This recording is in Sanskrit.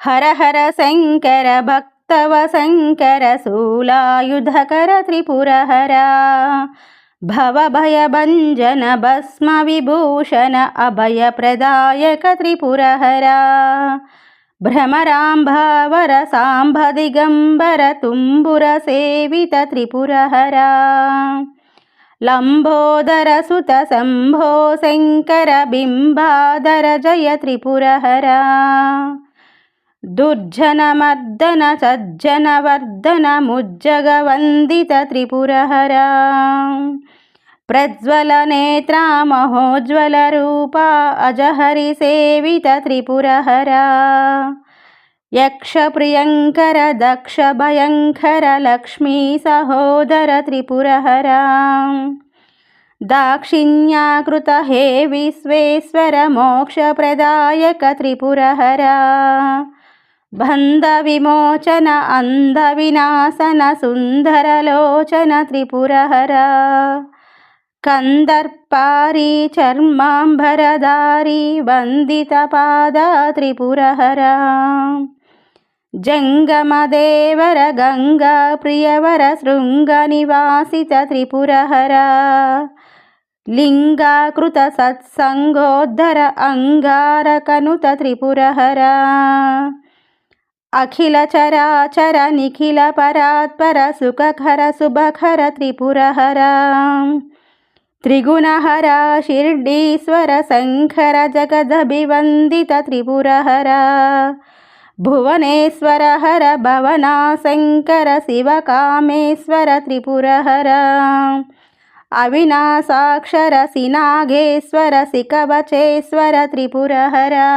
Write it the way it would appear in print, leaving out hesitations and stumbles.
हर हर शङ्कर भक्तवशङ्कर शूलायुधकर त्रिपुरहरा भवभयभञ्जन भस्मविभूषण अभयप्रदायक त्रिपुरहरा भ्रमराम्भावर साम्ब दिगम्बर तुम्बुरसेवित त्रिपुरहरा लम्बोदर सुत शम्भो शङ्कर बिम्बादर जय त्रिपुरहरा दुर्जनमर्दन सज्जनवर्धन मुज्जगवन्दित त्रिपुरहरा प्रज्वल नेत्रा महोज्वल रूपा अजहरिसेवित त्रिपुरहरा यक्ष प्रियङ्कर दक्ष भयङ्कर लक्ष्मी सहोदर त्रिपुरहरा दाक्षिण्याकृत हे विश्वेश्वर मोक्षप्रदायक त्रिपुरहरा बन्धविमोचन अन्धविनाशन सुन्दरलोचन त्रिपुरहरा कंदर्पारी चर्मांबरधारी वंदितपाद त्रिपुरहरा जंगमदेवर गंगा प्रियवर शृंगनिवासित त्रिपुरहरा लिंगाकृत सत्संगोद्धर अंगारकनुत त्रिपुरहरा अखिल चराचर निखिल परात्पर सुखकर शुभकर त्रिपुरहरा त्रिगुणहरा शिर्डीश्वर शंकर जगदभिवंदित त्रिपुरहरा भुवनेश्वर हर भवनाशंकर शिवकामेश्वर त्रिपुरहरा अविनाशाक्षर सिनागेश्वर शिकवचेश्वर त्रिपुरहरा